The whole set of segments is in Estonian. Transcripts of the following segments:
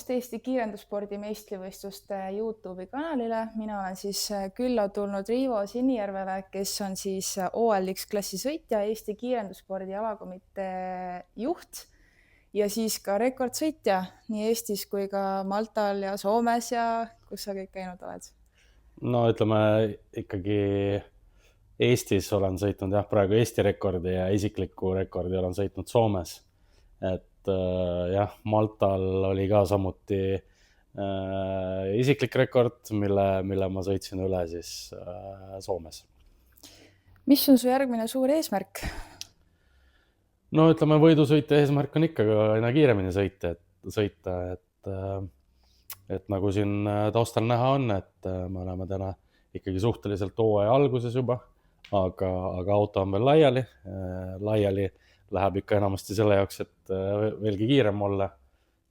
tulemast Eesti kiirendusspordi meistrivõistluste YouTube'i kanalile. Mina olen siis külla tulnud Riivo Sinijärvele, kes on siis OL1 klassi sõitja, Eesti kiirendusspordi alakomitee juht ja siis ka rekordsõitja nii Eestis kui ka Maltal ja Soomes ja kus sa kõik käinud oled? No ütleme ikkagi Eestis olen sõitnud praegu Eesti rekordi ja isikliku rekordi olen sõitnud Soomes. Et jah, Maltal oli ka samuti isiklik rekord, mille ma sõitsin üle siis Soomes. Mis on su järgmine suur eesmärk? No ütleme, võidusõite eesmärk on ikka aina kiiremini sõita, et nagu siin taustal näha on, et me oleme täna ikkagi suhteliselt hooaja alguses juba, aga auto on veel laiali läheb ikka enamasti selle jaoks, et veelgi kiirem olla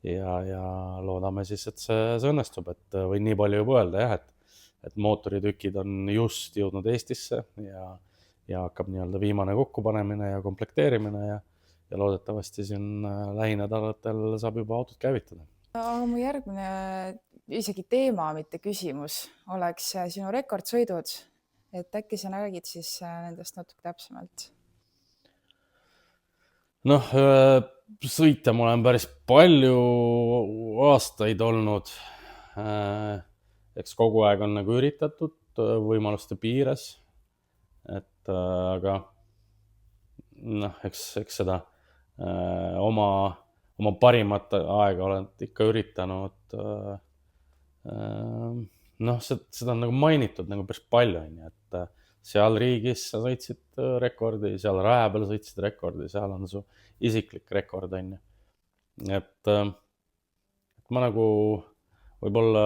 ja loodame siis, et see õnnestub, et võin nii palju juba öelda et mootoritükid on just jõudnud Eestisse ja hakkab nii-öelda viimane kokkupanemine ja komplekteerimine ja loodetavasti siin lähinädalatel saab juba autot käivitada. Aga mu järgmine isegi teema, mitte küsimus, oleks sinu rekordsõidud, et äkki sa räägid siis nendest natuke täpsemalt? Noh, sõitja ma olen päris palju aastaid olnud. Eks kogu aeg on nagu üritatud võimaluste piires, aga eks seda oma parimat aega olen ikka üritanud. Seda on nagu mainitud nagu päris palju, et seal riigis sa sõitsid rekordi, seal raja peal sõitsid rekordi, seal on su isiklik rekord, on ju. Et ma nagu võib-olla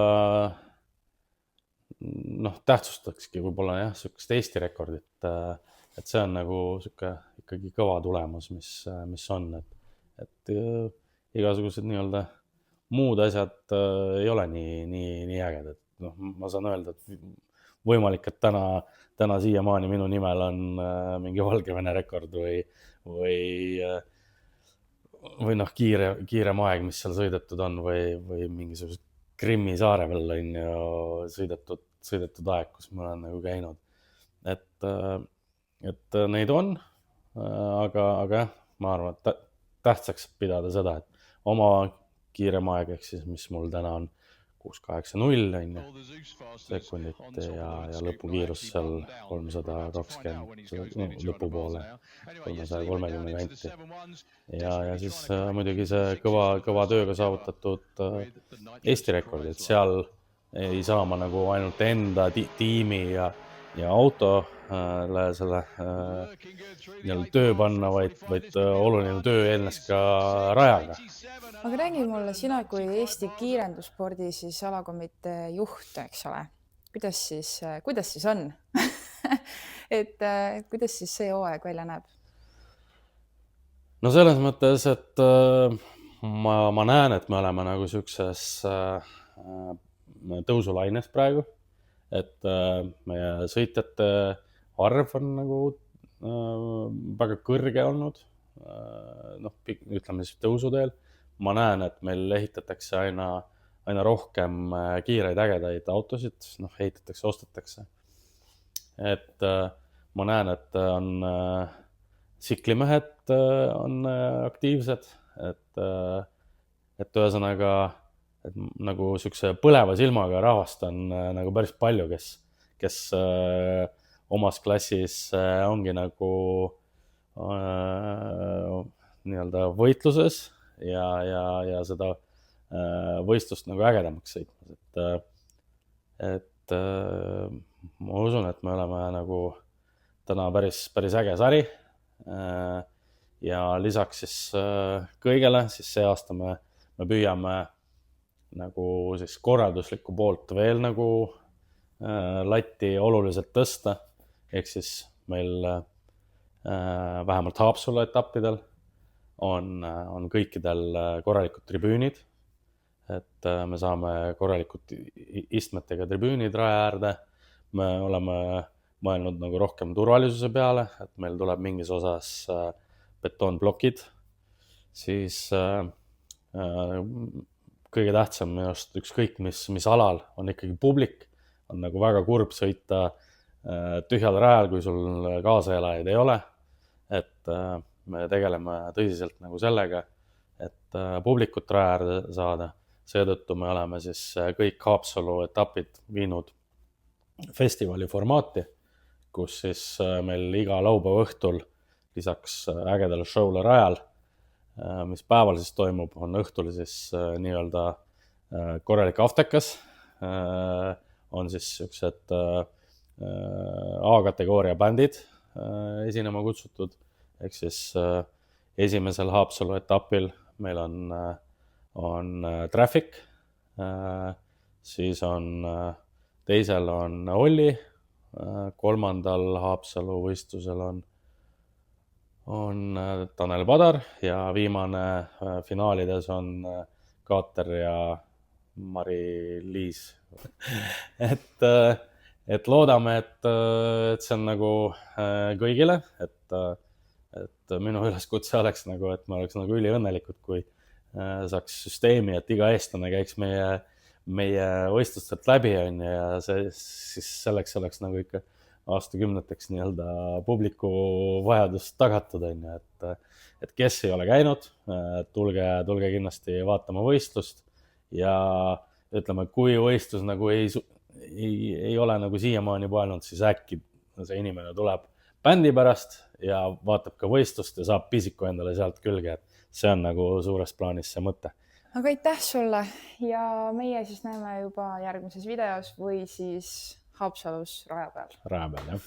tähtsustakski võib-olla sükest Eesti rekordit, et see on nagu süke ikkagi kõva tulemus, mis on, et igasugused nii-öelda muud asjad ei ole nii äged, et ma saan öelda, et võimalik, et täna siiamaani minu nimel on mingi Valgevene rekord või kiirem aeg, mis seal sõidetud on või mingisugused Krimmi saare peal on ju sõidetud aeg, kus ma olen nagu käinud. Et neid on, aga jah, ma arvan, et tähtsaks pidada seda, et oma kiirem aeg, ehk siis mis mul täna on 6.80 sekundit ja lõpukiirus seal 320 lõpupoole 330 kanti ja siis muidugi see kõva tööga saavutatud Eesti rekord, et seal ei saa ma nagu ainult enda tiimi ja autole selle töö panna, vaid oluline töö eelnes ka rajaga. Aga räägi mulle sina kui Eesti kiirendusspordi siis alakomitee juht, eks ole. Kuidas siis on? Et kuidas siis see hooaeg välja näeb? No selles mõttes, et ma näen, et me oleme nagu siukses tõusulaines praegu, et meie sõitjate arv on nagu väga kõrge olnud, ütleme siis tõusuteel. Ma näen, et meil ehitatakse aina rohkem kiireid ägedaid autosid, ehitatakse, ostetakse. Et ma näen, et on tsiklimehed on aktiivsed, et ühesõnaga, et nagu siukse põleva silmaga rahvast on nagu päris palju, kes omas klassis ongi nagu nii-öelda võitluses ja seda võistlust nagu ägedamaks sõitmas. Et ma usun, et me oleme nagu täna päris äge sari ja lisaks siis kõigele, siis see aasta me püüame nagu siis korralduslikku poolt veel nagu latti oluliselt tõsta, ehk siis meil vähemalt Haapsalu etappidel on kõikidel korralikud tribüünid, et me saame korralikud istmetega tribüünid raja äärde. Me oleme mõelnud nagu rohkem turvalisuse peale, et meil tuleb mingis osas betoonplokid, siis kõige tähtsam minu arust ükskõik mis alal on ikkagi publik, on nagu väga kurb sõita tühjal rajal, kui sul kaasaelajaid ei ole, et me tegeleme tõsiselt nagu sellega, et publikut raja äärde saada, seetõttu me oleme siis kõik Haapsalu etapid viinud festivali formaati, kus siis meil iga laupäeva õhtul lisaks ägedale show'le rajal, mis päeval siis toimub, on õhtul siis nii-öelda korralik aftekas, on siis siuksed A-kategooria bändid esinema kutsutud, ehk siis esimesel Haapsalu etapil meil on Traffic, siis on teisel on Olli, kolmandal Haapsalu võistlusel on Tanel Padar ja viimane finaalides on Kaater ja Mari-Liis. et loodame, et see on nagu kõigile, et minu üleskutse oleks nagu, et me oleks nagu üliõnnelikud, kui saaks süsteemi, et iga eestlane käiks meie võistlustelt läbi ja siis selleks oleks nagu ikka aastakümneteks nii-öelda publiku vajadust tagatud, et kes ei ole käinud, tulge kindlasti vaatama võistlust ja ütleme, kui võistlus nagu ei ole nagu siiamaani paelnud, siis äkki see inimene tuleb bändi pärast ja vaatab ka võistlust ja saab pisiku endale sealt külge, et see on nagu suures plaanis see mõte. Aga aitäh sulle ja meie siis näeme juba järgmises videos või siis Haapsalus raja peal. Raja peal, jah.